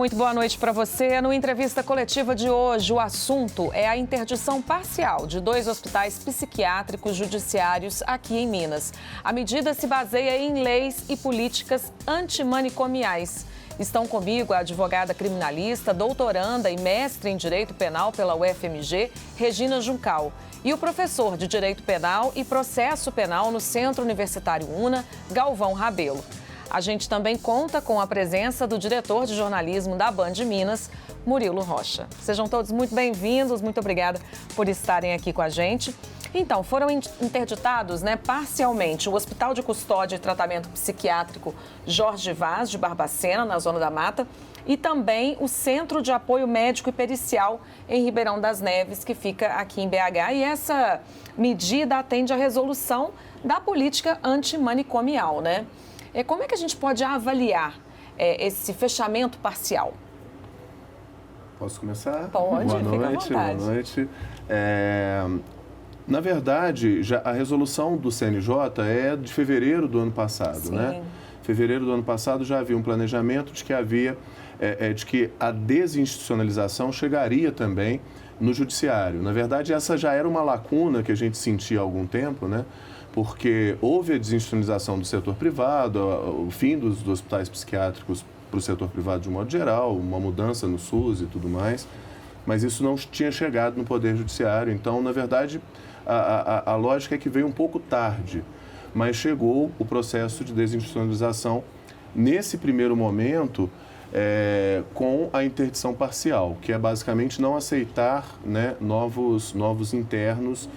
muito boa noite para você. No entrevista coletiva de hoje, o assunto é a interdição parcial de 2 hospitais psiquiátricos judiciários aqui em Minas. A medida se baseia em leis e políticas antimanicomiais. Estão comigo a advogada criminalista, doutoranda e mestre em Direito Penal pela UFMG, Regina Juncal, e o professor de Direito Penal e Processo Penal no Centro Universitário UNA, Galvão Rabelo. A gente também conta com a presença do diretor de jornalismo da Band Minas, Murilo Rocha. Sejam todos muito bem-vindos, muito obrigada por estarem aqui com a gente. Então, foram interditados, parcialmente o Hospital de Custódia e Tratamento Psiquiátrico Jorge Vaz, de Barbacena, na Zona da Mata, e também o Centro de Apoio Médico e Pericial em Ribeirão das Neves, que fica aqui em BH. E essa medida atende à resolução da política antimanicomial, Como é que a gente pode avaliar esse fechamento parcial? Posso começar? Pode, boa fica noite, à vontade. Boa noite. Na verdade, a resolução do CNJ é de fevereiro do ano passado, Sim. Fevereiro do ano passado já havia um planejamento de que de que a desinstitucionalização chegaria também no judiciário. Na verdade, essa já era uma lacuna que a gente sentia há algum tempo, porque houve a desinstitucionalização do setor privado, o fim dos hospitais psiquiátricos para o setor privado de um modo geral, uma mudança no SUS e tudo mais, mas isso não tinha chegado no Poder Judiciário. Então, na verdade, a lógica é que veio um pouco tarde, mas chegou o processo de desinstitucionalização nesse primeiro momento com a interdição parcial, que é basicamente não aceitar novos internos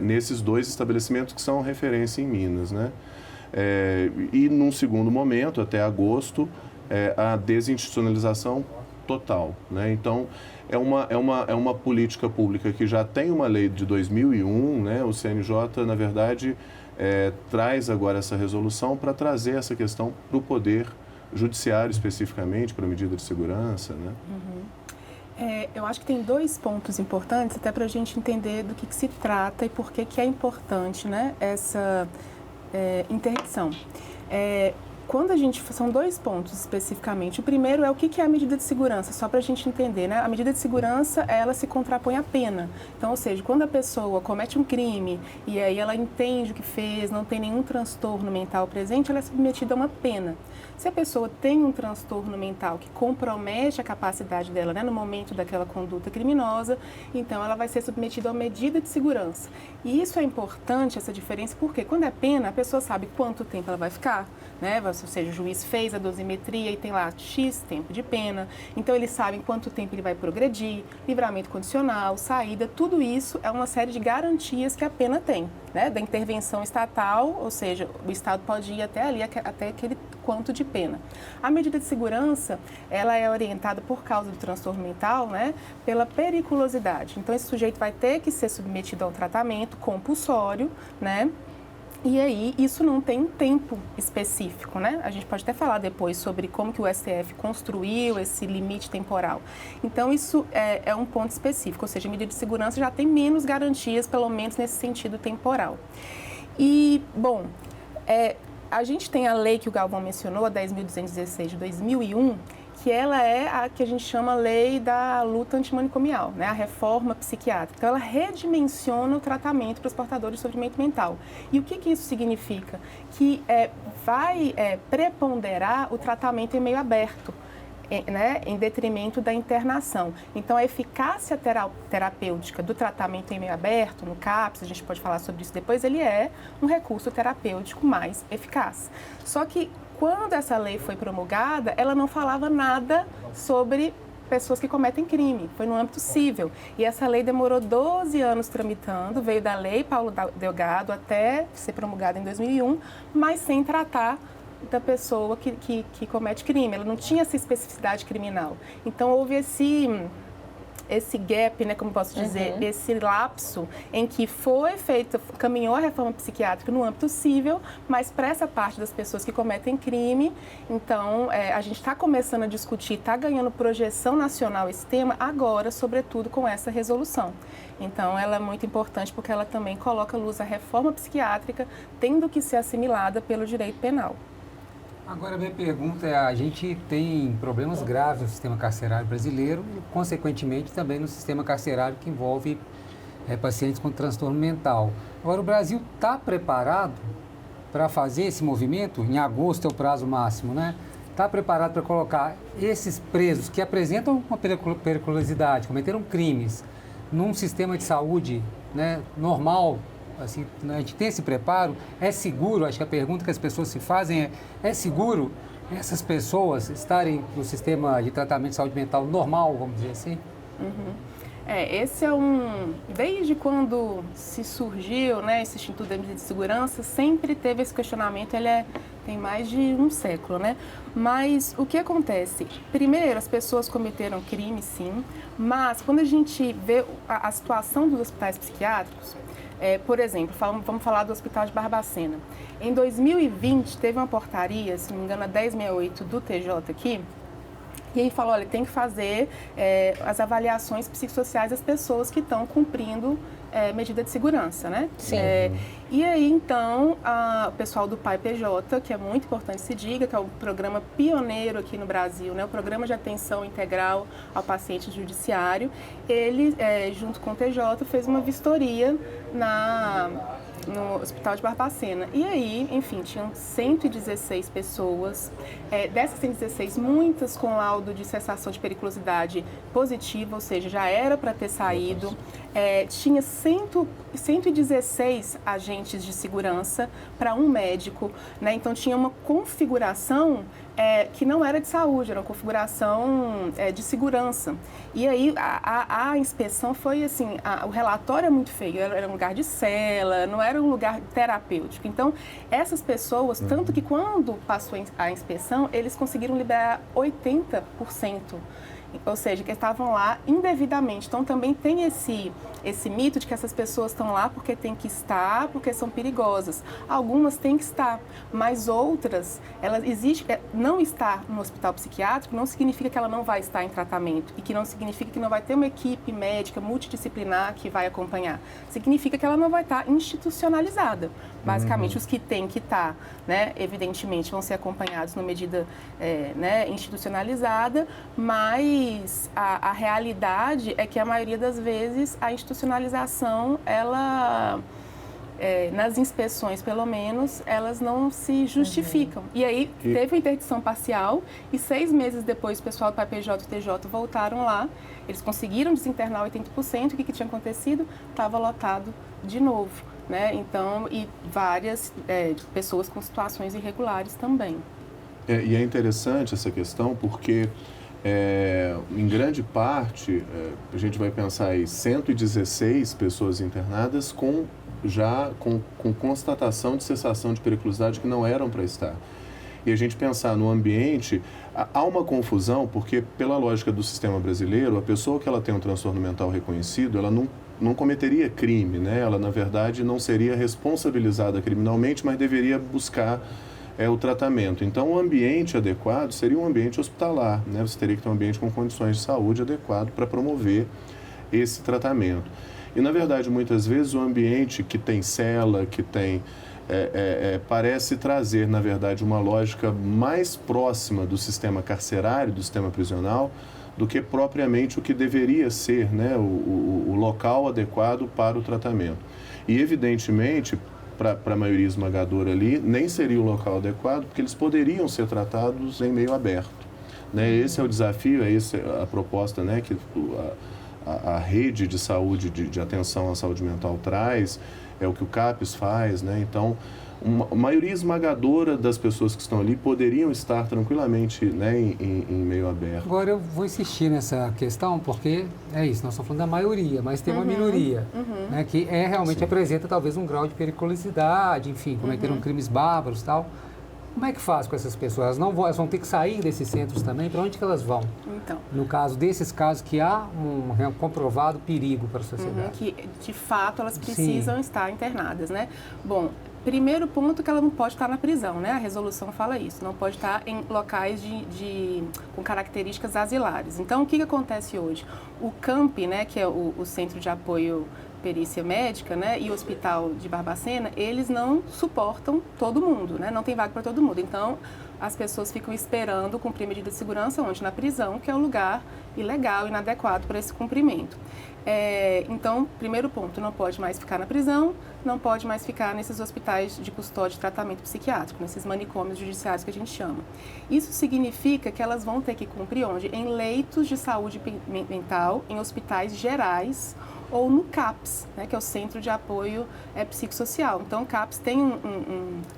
nesses 2 estabelecimentos que são referência em Minas, E num segundo momento, até agosto, a desinstitucionalização total, Então, é uma política pública que já tem uma lei de 2001, O CNJ, na verdade, traz agora essa resolução para trazer essa questão para o Poder Judiciário, especificamente, para a medida de segurança, Eu acho que tem 2 pontos importantes, até para a gente entender do que se trata e por que é importante, essa interdição. São 2 pontos especificamente. O primeiro é o que é a medida de segurança, só para a gente entender, A medida de segurança, ela se contrapõe à pena. Então, ou seja, quando a pessoa comete um crime e aí ela entende o que fez, não tem nenhum transtorno mental presente, ela é submetida a uma pena. Se a pessoa tem um transtorno mental que compromete a capacidade dela, no momento daquela conduta criminosa, então ela vai ser submetida a uma medida de segurança. E isso é importante, essa diferença, porque quando é pena, a pessoa sabe quanto tempo ela vai ficar, Ou seja, o juiz fez a dosimetria e tem lá X tempo de pena, então eles sabem quanto tempo ele vai progredir, livramento condicional, saída, tudo isso é uma série de garantias que a pena tem, Da intervenção estatal, ou seja, o Estado pode ir até ali, até aquele quanto de pena. A medida de segurança, ela é orientada por causa do transtorno mental, pela periculosidade. Então, esse sujeito vai ter que ser submetido a um tratamento compulsório, E aí, isso não tem um tempo específico, A gente pode até falar depois sobre como que o STF construiu esse limite temporal. Então, isso é um ponto específico, ou seja, a medida de segurança já tem menos garantias, pelo menos nesse sentido temporal. E, bom, a gente tem a lei que o Galvão mencionou, a 10.216 de 2001, que ela é a que a gente chama lei da luta antimanicomial, a reforma psiquiátrica. Então, ela redimensiona o tratamento para os portadores de sofrimento mental. E o que isso significa? Que vai preponderar o tratamento em meio aberto, em detrimento da internação. Então, a eficácia terapêutica do tratamento em meio aberto, no CAPS, a gente pode falar sobre isso depois, ele é um recurso terapêutico mais eficaz. Só que, quando essa lei foi promulgada, ela não falava nada sobre pessoas que cometem crime, foi no âmbito civil. E essa lei demorou 12 anos tramitando, veio da lei Paulo Delgado até ser promulgada em 2001, mas sem tratar da pessoa que comete crime. Ela não tinha essa especificidade criminal. Então, houve esse gap, como posso dizer, esse lapso em que caminhou a reforma psiquiátrica no âmbito civil, mas para essa parte das pessoas que cometem crime, então a gente está começando a discutir, está ganhando projeção nacional esse tema agora, sobretudo com essa resolução. Então, ela é muito importante porque ela também coloca à luz a reforma psiquiátrica tendo que ser assimilada pelo direito penal. Agora, a minha pergunta é, a gente tem problemas graves no sistema carcerário brasileiro e, consequentemente, também no sistema carcerário que envolve pacientes com transtorno mental. Agora, o Brasil está preparado para fazer esse movimento? Em agosto é o prazo máximo, né? Está preparado para colocar esses presos que apresentam uma periculosidade, cometeram crimes, num sistema de saúde, né, normal? Assim, a gente tem esse preparo? É seguro? Acho que a pergunta que as pessoas se fazem é seguro essas pessoas estarem no sistema de tratamento de saúde mental normal, vamos dizer assim? Esse é desde quando se surgiu, né, esse Instituto de Medida de Segurança, sempre teve esse questionamento, tem mais de um século, né? Mas o que acontece? Primeiro, as pessoas cometeram crime, sim, mas quando a gente vê a situação dos hospitais psiquiátricos, por exemplo, vamos falar do Hospital de Barbacena. Em 2020, teve uma portaria, se não me engano, a 1068 do TJ aqui, e aí falou, olha, tem que fazer as avaliações psicossociais das pessoas que estão cumprindo medida de segurança, né? Sim. E aí, então, o pessoal do PAI-PJ, que é muito importante se diga, que é o programa pioneiro aqui no Brasil, né? O Programa de Atenção Integral ao Paciente Judiciário, ele, junto com o TJ, fez uma vistoria no Hospital de Barbacena. E aí, enfim, tinham 116 pessoas. Dessas 116, muitas com laudo de cessação de periculosidade positiva, ou seja, já era para ter saído. Tinha 116 agentes de segurança para um médico, né? Então tinha uma configuração que não era de saúde, era uma configuração de segurança. E aí a inspeção foi assim, o relatório é muito feio, era um lugar de cela, não era um lugar terapêutico. Então essas pessoas, tanto que quando passou a inspeção, eles conseguiram liberar 80%. Ou seja, que estavam lá indevidamente. Então, também tem esse mito de que essas pessoas estão lá porque têm que estar, porque são perigosas. Algumas têm que estar, mas outras, não estar no hospital psiquiátrico não significa que ela não vai estar em tratamento e que não significa que não vai ter uma equipe médica multidisciplinar que vai acompanhar. Significa que ela não vai estar institucionalizada. Basicamente, os que têm que estar, né, evidentemente, vão ser acompanhados numa medida institucionalizada, mas a realidade é que a maioria das vezes a institucionalização, ela, nas inspeções pelo menos, elas não se justificam. E aí teve uma interdição parcial e 6 meses depois o pessoal do PAI-PJ e TJ voltaram lá, eles conseguiram desinternar 80%, o que tinha acontecido? Estava lotado de novo. Né? Então, e várias pessoas com situações irregulares também. E é interessante essa questão porque, em grande parte, a gente vai pensar aí 116 pessoas internadas com constatação de cessação de periculosidade que não eram para estar. E a gente pensar no ambiente, há uma confusão porque, pela lógica do sistema brasileiro, a pessoa que ela tem um transtorno mental reconhecido, ela não cometeria crime, né? Ela, na verdade, não seria responsabilizada criminalmente, mas deveria buscar o tratamento. Então, o ambiente adequado seria um ambiente hospitalar, né? Você teria que ter um ambiente com condições de saúde adequado para promover esse tratamento. E, na verdade, muitas vezes, o ambiente que tem cela, que tem... parece trazer, na verdade, uma lógica mais próxima do sistema carcerário, do sistema prisional, do que propriamente o que deveria ser, né, o local adequado para o tratamento. E, evidentemente, para a maioria esmagadora ali, nem seria o local adequado, porque eles poderiam ser tratados em meio aberto. Né? Esse é o desafio, essa é a proposta, né, que a rede de saúde, de atenção à saúde mental traz, é o que o CAPES faz, né? Então, a maioria esmagadora das pessoas que estão ali poderiam estar tranquilamente, né, em meio aberto. Agora eu vou insistir nessa questão porque é isso, nós estamos falando da maioria, mas tem uma minoria, né, que realmente apresenta talvez um grau de periculosidade, enfim, cometeram crimes bárbaros e tal. Como é que faz com essas pessoas? Elas vão ter que sair desses centros também? Para onde que elas vão? Então, no caso desses casos que há um comprovado perigo para a sociedade. Que, de fato, elas precisam estar internadas, né? Bom, Primeiro ponto que ela não pode estar na prisão, né? A resolução fala isso, não pode estar em locais com características asilares. Então, o que acontece hoje? O CAMP, né, que é o Centro de Apoio Perícia Médica, né, e o Hospital de Barbacena, eles não suportam todo mundo, né? Não tem vaga para todo mundo. Então, as pessoas ficam esperando cumprir medida de segurança onde? Na prisão, que é o lugar ilegal, inadequado para esse cumprimento. Então, primeiro ponto, não pode mais ficar na prisão, não pode mais ficar nesses hospitais de custódia e tratamento psiquiátrico, nesses manicômios judiciários que a gente chama. Isso significa que elas vão ter que cumprir onde? Em leitos de saúde mental, em hospitais gerais ou no CAPS, né, que é o Centro de Apoio Psicossocial. Então, o CAPS tem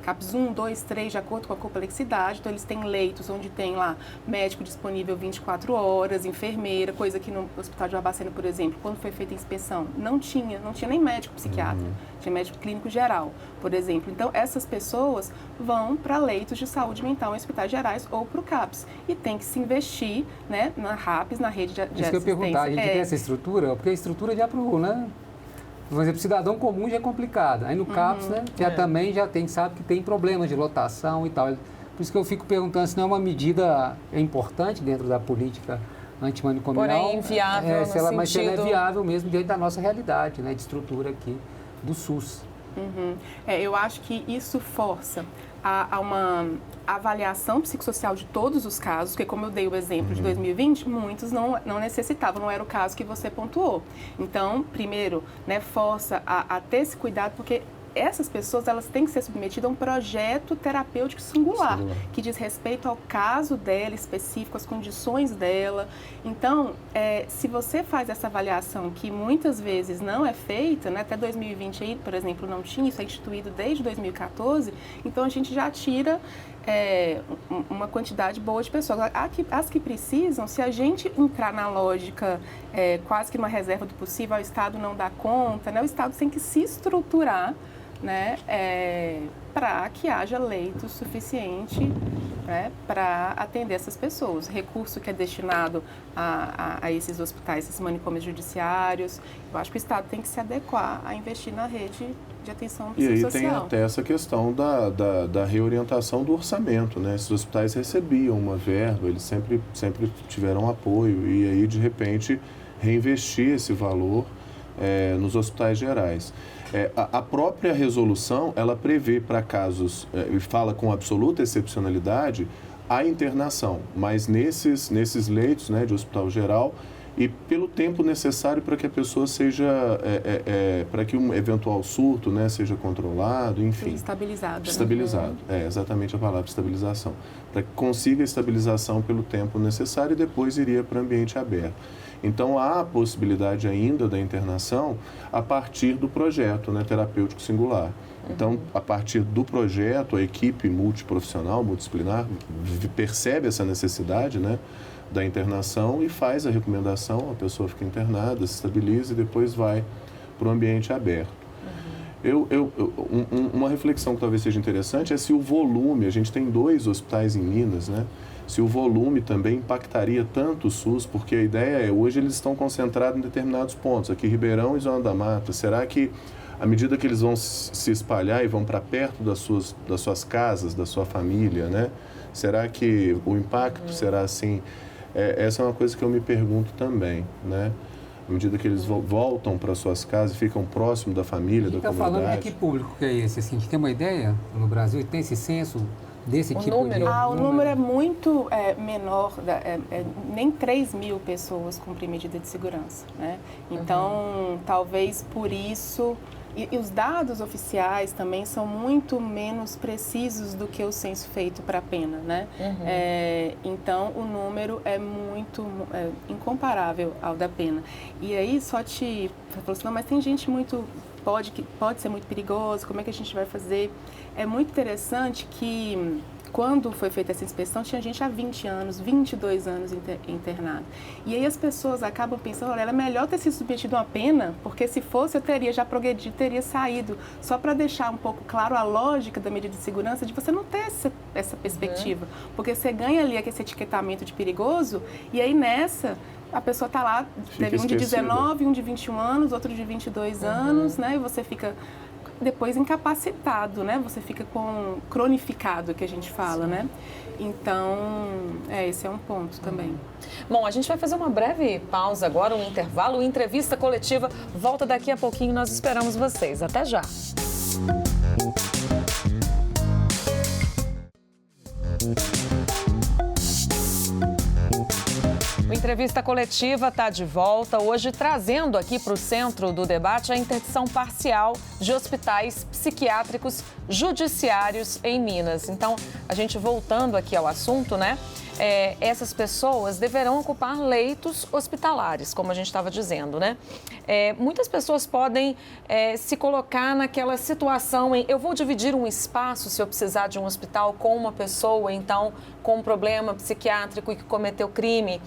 CAPS 1, 2, 3, de acordo com a complexidade. Então, eles têm leitos onde tem lá médico disponível 24 horas, enfermeira, coisa que no Hospital de Barbacena, por exemplo, quando foi feita a inspeção, não tinha nem médico psiquiatra, tinha médico clínico geral, por exemplo. Então, essas pessoas vão para leitos de saúde mental em hospitais gerais ou para o CAPS. E tem que se investir, né, na RAPS, na rede de assistência. Isso que eu ia perguntar, a gente tem essa estrutura? Porque a estrutura já né? Por exemplo, cidadão comum já é complicado. Aí no CAPS, né, também sabe que tem problemas de lotação e tal. Por isso que eu fico perguntando se não é uma medida importante dentro da política antimanicomial. Porém, inviável no sentido... Mas se ela é viável mesmo diante da nossa realidade, né, de estrutura aqui do SUS. Eu acho que isso força a uma avaliação psicossocial de todos os casos, porque como eu dei o exemplo de 2020, muitos não necessitavam, não era o caso que você pontuou. Então, primeiro, né, força a ter esse cuidado, porque essas pessoas elas têm que ser submetidas a um projeto terapêutico singular, que diz respeito ao caso dela específico, às condições dela. Então, se você faz essa avaliação que muitas vezes não é feita, né, até 2020, aí, por exemplo, não tinha, isso é instituído desde 2014, então a gente já tira uma quantidade boa de pessoas. As que precisam, se a gente entrar na lógica quase que uma reserva do possível, o Estado não dá conta, né, o Estado tem que se estruturar, né, para que haja leito suficiente, né, para atender essas pessoas. Recurso que é destinado a esses hospitais, esses manicômios judiciários, eu acho que o Estado tem que se adequar a investir na rede de atenção psicossocial. E aí tem até essa questão da reorientação do orçamento, né? Esses hospitais recebiam uma verba, eles sempre tiveram apoio e aí, de repente, reinvestir esse valor nos hospitais gerais. A própria resolução, ela prevê para casos, e fala com absoluta excepcionalidade, a internação, mas nesses leitos, né, de hospital geral e pelo tempo necessário para que a pessoa seja, para que um eventual surto, né, seja controlado, enfim. Estabilizado. Estabilizado, exatamente a palavra, estabilização. Para que consiga a estabilização pelo tempo necessário e depois iria para o ambiente aberto. Então, há a possibilidade ainda da internação a partir do projeto, né, terapêutico singular. Então, a partir do projeto, a equipe multiprofissional, multidisciplinar, percebe essa necessidade, né, da internação e faz a recomendação, a pessoa fica internada, se estabiliza e depois vai para o ambiente aberto. Uma reflexão que talvez seja interessante é se o volume, a gente tem 2 hospitais em Minas, né? Se o volume também impactaria tanto o SUS, porque a ideia hoje eles estão concentrados em determinados pontos, aqui Ribeirão e Zona da Mata. Será que, à medida que eles vão se espalhar e vão para perto das suas casas, da sua família, né? Será que o impacto será assim? Essa é uma coisa que eu me pergunto também, né? À medida que eles voltam para suas casas, ficam próximos da família, da comunidade. Está falando de que público que é esse? Assim, a gente tem uma ideia no Brasil? Tem esse censo desse tipo número? de... O número é muito menor, nem 3 mil pessoas cumprem medida de segurança, né? Então, talvez por isso... E os dados oficiais também são muito menos precisos do que o censo feito para a pena, né? Então, o número é muito incomparável ao da pena. E aí, você falou assim, não, mas tem gente muito... Pode ser muito perigoso, como é que a gente vai fazer? É muito interessante que... Quando foi feita essa inspeção, tinha gente há 20 anos, 22 anos internado. E aí as pessoas acabam pensando, olha, era melhor ter sido submetido a uma pena, porque se fosse eu teria já progredido, teria saído. Só para deixar um pouco claro a lógica da medida de segurança, de você não ter essa perspectiva. Porque você ganha ali esse etiquetamento de perigoso, e aí nessa... A pessoa está lá, teve um de 19, um de 21 anos, outro de 22 anos, né? E você fica... depois incapacitado, né? Você fica com cronificado, que a gente fala, né? Então, esse é um ponto também. Bom, a gente vai fazer uma breve pausa agora, um intervalo, entrevista coletiva. Volta daqui a pouquinho, nós esperamos vocês. Até já! O Entrevista Coletiva está de volta, hoje trazendo aqui para o centro do debate a interdição parcial de hospitais psiquiátricos judiciários em Minas. Então, a gente voltando aqui ao assunto, né? Essas pessoas deverão ocupar leitos hospitalares, como a gente estava dizendo, né? Muitas pessoas podem se colocar naquela situação em eu vou dividir um espaço se eu precisar de um hospital com uma pessoa, então, com um problema psiquiátrico e que cometeu crime.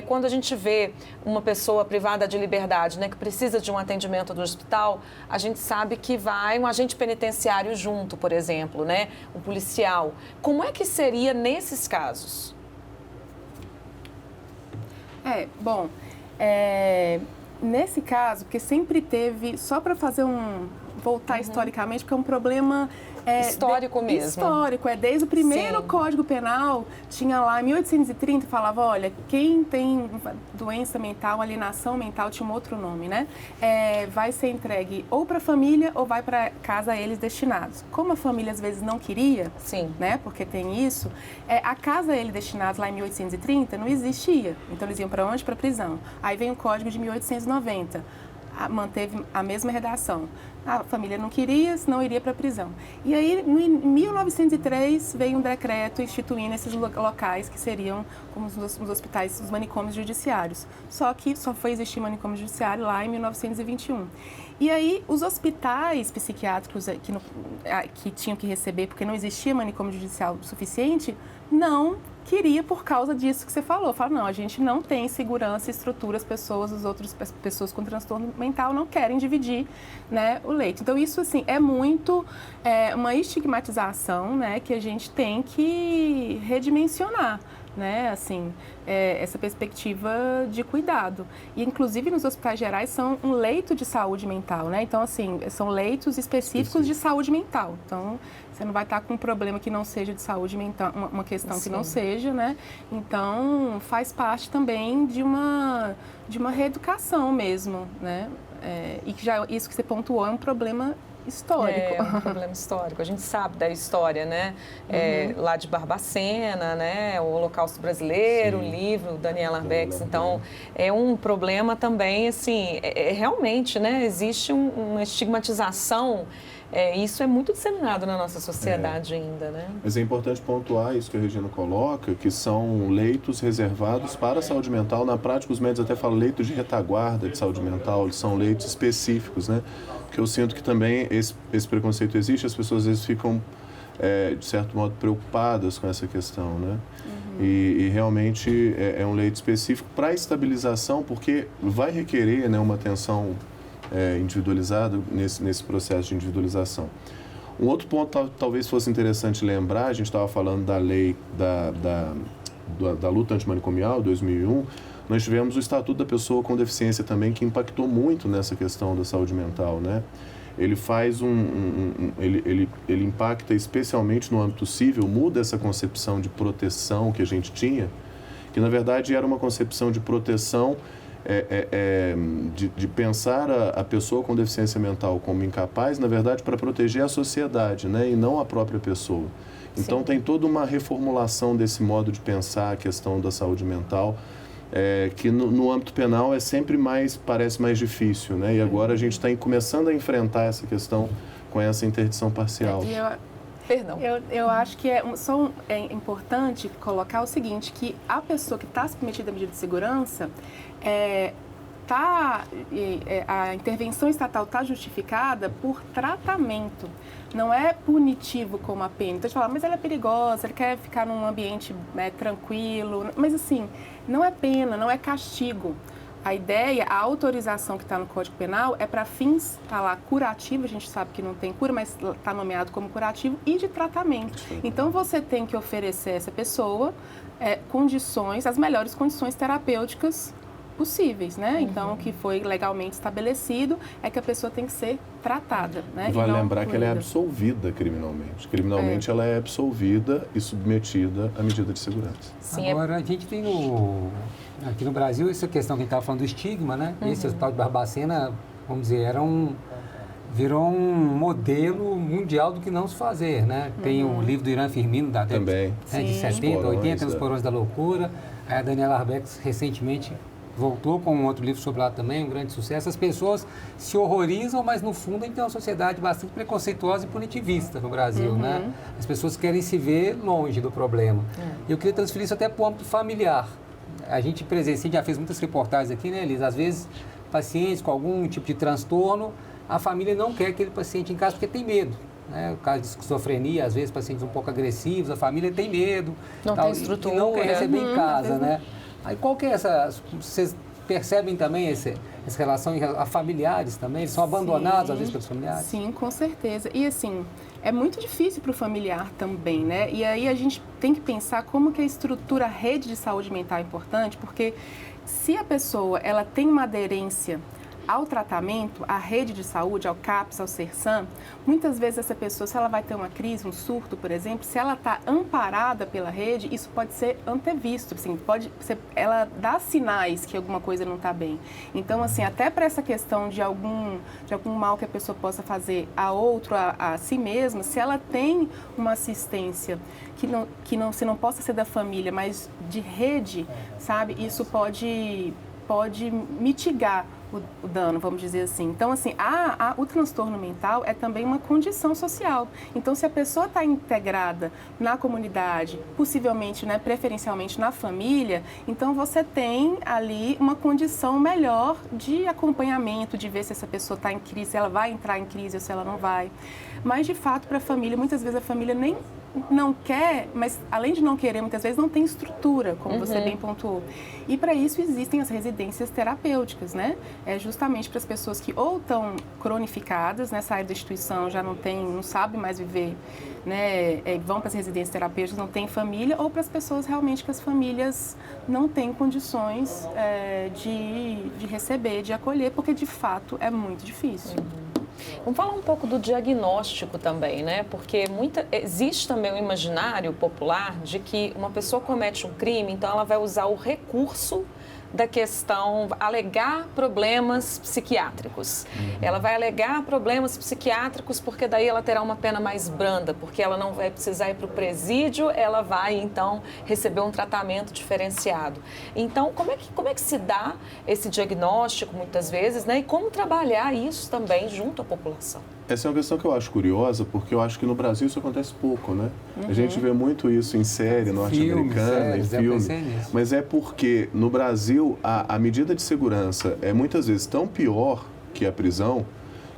Quando a gente vê uma pessoa privada de liberdade, né, que precisa de um atendimento do hospital, a gente sabe que vai um agente penitenciário junto, por exemplo, né? Um policial. Como é que seria nesses casos? Nesse caso, porque sempre teve, só para fazer voltar historicamente, porque é um problema... histórico mesmo. Histórico, desde o primeiro Sim. Código Penal, tinha lá, em 1830, falava, olha, quem tem doença mental, alienação mental, tinha um outro nome, né? Vai ser entregue ou para a família ou vai para casa a eles destinados. Como a família às vezes não queria, Sim. né? Porque tem isso, a casa a eles destinados lá em 1830 não existia. Então eles iam para onde? Para prisão. Aí vem o Código de 1890. Manteve a mesma redação. A família não queria, senão iria para a prisão. E aí, em 1903, veio um decreto instituindo esses locais que seriam como os hospitais, os manicômios judiciários. Só que só foi existir manicômio judiciário lá em 1921. E aí, os hospitais psiquiátricos que tinham que receber, porque não existia manicômio judicial suficiente, não queria por causa disso que você falou. Fala, não, a gente não tem segurança, estrutura, as outras pessoas com transtorno mental não querem dividir, né, o leito. Então, isso, assim, é muito uma estigmatização, né, que a gente tem que redimensionar, né, assim, essa perspectiva de cuidado. E, inclusive, nos hospitais gerais são um leito de saúde mental, né? Então, assim, são leitos específicos de saúde mental. Então, você não vai estar com um problema que não seja de saúde mental, uma questão que não seja, né? Então, faz parte também de uma reeducação mesmo, né? E que já isso que você pontuou é um problema histórico. É um problema histórico. A gente sabe da história, né? Lá de Barbacena, né? O Holocausto Brasileiro, Sim. o livro, Daniela Arbex. Então, é um problema também, assim, realmente, né? Existe uma estigmatização. Isso é muito disseminado na nossa sociedade ainda, né? Mas é importante pontuar isso que a Regina coloca, que são leitos reservados para a saúde mental. Na prática, os médicos até falam leitos de retaguarda de saúde mental, eles são leitos específicos, né? Porque eu sinto que também esse preconceito existe, as pessoas às vezes ficam, de certo modo, preocupadas com essa questão, né? E realmente é um leito específico para estabilização, porque vai requerer, né, uma atenção individualizada nesse processo de individualização. Um outro ponto talvez fosse interessante lembrar, a gente estava falando da lei da luta antimanicomial, 2001, nós tivemos o Estatuto da Pessoa com Deficiência também, que impactou muito nessa questão da saúde mental, né? Ele faz ele impacta especialmente no âmbito civil, muda essa concepção de proteção que a gente tinha, que na verdade era uma concepção de proteção de pensar a pessoa com deficiência mental como incapaz, na verdade, para proteger a sociedade, né? E não a própria pessoa. Então, tem toda uma reformulação desse modo de pensar a questão da saúde mental, que no âmbito penal parece mais difícil, né? E agora a gente está começando a enfrentar essa questão com essa interdição parcial. Perdão. Eu acho que é importante colocar o seguinte, que a pessoa que está submetida à medida de segurança, a intervenção estatal está justificada por tratamento, não é punitivo como a pena. Então, a gente fala, mas ela é perigosa, ele quer ficar num ambiente tranquilo, mas assim, não é pena, não é castigo. A ideia, a autorização que está no Código Penal é para fins, está lá, curativo, a gente sabe que não tem cura, mas está nomeado como curativo, e de tratamento. Então, você tem que oferecer a essa pessoa condições, as melhores condições terapêuticas possíveis, né? Então, o que foi legalmente estabelecido é que a pessoa tem que ser tratada, né? Vale e não lembrar que ela é punida. absolvida criminalmente. Criminalmente, ela é absolvida e submetida à medida de segurança. Sim, Agora, a gente tem aqui no Brasil essa questão que a gente estava falando do estigma, né? Esse Hospital de Barbacena, vamos dizer, virou um modelo mundial do que não se fazer, né? Tem o livro do Irã Firmino, da década Também. de 70, 80, Os Porões da Loucura. Aí a Daniela Arbex, recentemente, voltou com um outro livro sobre lá também, um grande sucesso. As pessoas se horrorizam, mas no fundo a gente tem uma sociedade bastante preconceituosa e punitivista no Brasil, né? As pessoas querem se ver longe do problema. E eu queria transferir isso até para o âmbito familiar. A gente presencia, já fez muitas reportagens aqui, né, Elisa? Às vezes, pacientes com algum tipo de transtorno, a família não quer aquele paciente em casa porque tem medo. Né? O caso de esquizofrenia, às vezes pacientes um pouco agressivos, a família tem medo. Não tem estrutura. E não quer receber em casa, né? Aí qual que é essa... Vocês percebem também essa relação a familiares também? Eles são abandonados, às vezes, pelos familiares? Sim, com certeza. E assim, é muito difícil para o familiar também, né? E aí a gente tem que pensar como que a estrutura, a rede de saúde mental é importante, porque se a pessoa ela tem uma aderência ao tratamento, à rede de saúde, ao CAPS, ao CERSAM, muitas vezes essa pessoa, se ela vai ter uma crise, um surto, por exemplo, se ela está amparada pela rede, isso pode ser antevisto, assim, ela dá sinais que alguma coisa não está bem. Então, assim, até para essa questão de algum mal que a pessoa possa fazer a outro, a si mesma, se ela tem uma assistência se não possa ser da família, mas de rede, sabe, isso pode mitigar o dano, vamos dizer assim. Então, assim, o transtorno mental é também uma condição social. Então, se a pessoa está integrada na comunidade, possivelmente, né, preferencialmente na família, então você tem ali uma condição melhor de acompanhamento, de ver se essa pessoa está em crise, se ela vai entrar em crise ou se ela não vai. Mas, de fato, para a família, muitas vezes a família nem não quer, mas além de não querer, muitas vezes não tem estrutura, como você bem pontuou. E para isso existem as residências terapêuticas, né? É justamente para as pessoas que ou estão cronificadas, né, saem da instituição, já não sabem mais viver, né, vão para as residências terapêuticas, não têm família, ou para as pessoas realmente que as famílias não têm condições de receber, de acolher, porque de fato é muito difícil. Vamos falar um pouco do diagnóstico também, né? Porque existe também um imaginário popular de que uma pessoa comete um crime, então ela vai usar o recurso da questão, alegar problemas psiquiátricos. Ela vai alegar problemas psiquiátricos porque daí ela terá uma pena mais branda, porque ela não vai precisar ir para o presídio, ela vai, então, receber um tratamento diferenciado. Então, como é que se dá esse diagnóstico, muitas vezes, né? E como trabalhar isso também junto à população? Essa é uma questão que eu acho curiosa, porque eu acho que no Brasil isso acontece pouco, né? A gente vê muito isso em série norte-americana, em filme, mas é porque no Brasil a medida de segurança é muitas vezes tão pior que a prisão,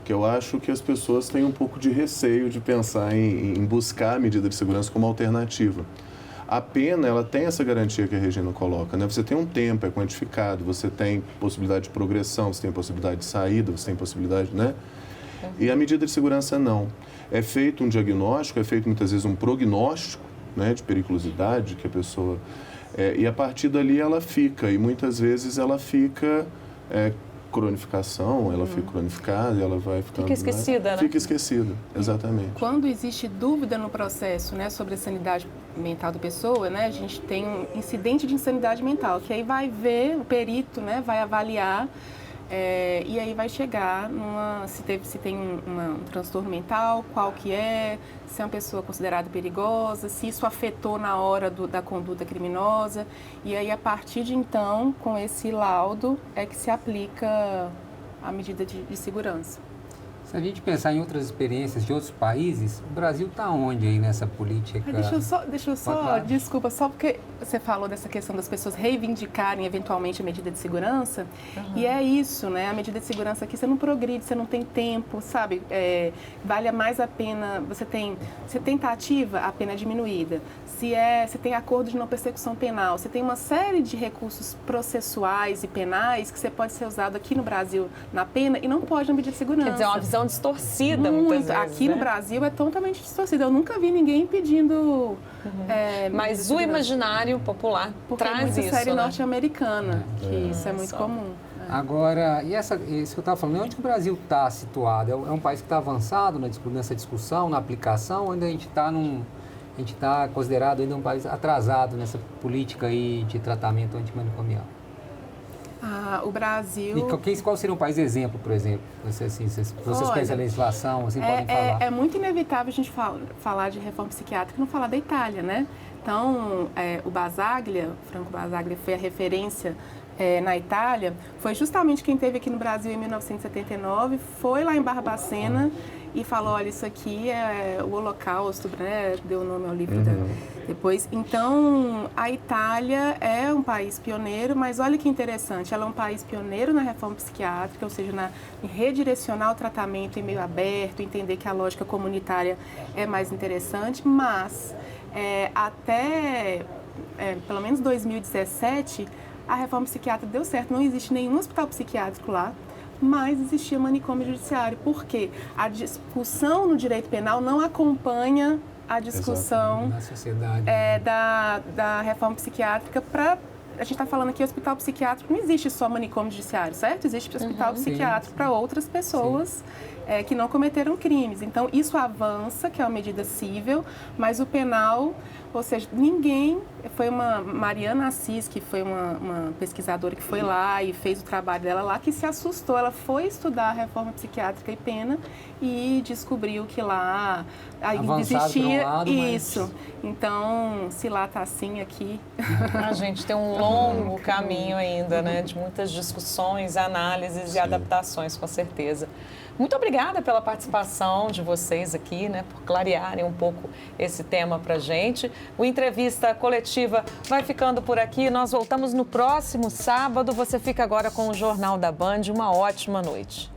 que eu acho que as pessoas têm um pouco de receio de pensar em buscar a medida de segurança como alternativa. A pena, ela tem essa garantia que a Regina coloca, né? Você tem um tempo, é quantificado, você tem possibilidade de progressão, você tem possibilidade de saída, você tem possibilidade, né? E a medida de segurança não. É feito um diagnóstico, é feito muitas vezes um prognóstico, né, de periculosidade que a pessoa... e a partir dali ela fica, e muitas vezes ela fica cronificação, ela fica cronificada, ela vai ficando... Fica esquecida, né? Fica esquecida, exatamente. Quando existe dúvida no processo, né, sobre a sanidade mental da pessoa, né, a gente tem um incidente de insanidade mental, que aí vai ver, o perito, né, vai avaliar, e aí vai chegar se tem um transtorno mental, qual que é, se é uma pessoa considerada perigosa, se isso afetou na hora da conduta criminosa. E aí, a partir de então, com esse laudo, é que se aplica a medida de segurança. Se a gente pensar em outras experiências de outros países, o Brasil está onde aí nessa política? Deixa eu só, desculpa, só porque você falou dessa questão das pessoas reivindicarem eventualmente a medida de segurança, e é isso, né? A medida de segurança aqui, você não progride, você não tem tempo, sabe? Vale mais a pena, você tem tentativa, a pena é diminuída. Se tem acordo de não persecução penal, você tem uma série de recursos processuais e penais que você pode ser usado aqui no Brasil na pena e não pode na medida de segurança. Quer dizer, uma visão distorcida muitas vezes. Aqui no Brasil é totalmente distorcida. Eu nunca vi ninguém pedindo... Mas o imaginário popular traz isso, série né? norte-americana, que isso é muito comum. Agora, isso que eu estava falando, onde que o Brasil está situado? É um país que está avançado nessa discussão, na aplicação, ou ainda a gente está considerado ainda um país atrasado nessa política aí de tratamento antimanicomial? O Brasil... E qual seria um país exemplo, por exemplo? Vocês conhecem a legislação, assim, podem falar. É muito inevitável a gente falar de reforma psiquiátrica e não falar da Itália, né? Então, o Basaglia, Franco Basaglia, foi a referência na Itália, foi justamente quem esteve aqui no Brasil em 1979, foi lá em Barbacena e falou, olha, isso aqui é o Holocausto, né? Deu o nome ao livro depois. Então, a Itália é um país pioneiro, mas olha que interessante, ela é um país pioneiro na reforma psiquiátrica, ou seja, em redirecionar o tratamento em meio aberto, entender que a lógica comunitária é mais interessante, mas até pelo menos 2017, a reforma psiquiátrica deu certo, não existe nenhum hospital psiquiátrico lá, mas existia manicômio judiciário. Por quê? A discussão no direito penal não acompanha a discussão na sociedade. Da reforma psiquiátrica para... A gente está falando aqui, hospital psiquiátrico, não existe só manicômio judiciário, certo? Existe hospital psiquiátrico para outras pessoas que não cometeram crimes. Então, isso avança, que é uma medida cível, mas o penal, ou seja, ninguém... Foi uma Mariana Assis, que foi uma pesquisadora que foi lá e fez o trabalho dela lá, que se assustou. Ela foi estudar a reforma psiquiátrica e pena e descobriu que lá ainda existia isso. Então, se lá está assim, aqui... A gente tem um longo caminho ainda, né? De muitas discussões, análises e adaptações, com certeza. Muito obrigada pela participação de vocês aqui, né? Por clarearem um pouco esse tema para a gente. O Entrevista Coletiva vai ficando por aqui. Nós voltamos no próximo sábado. Você fica agora com o Jornal da Band. Uma ótima noite.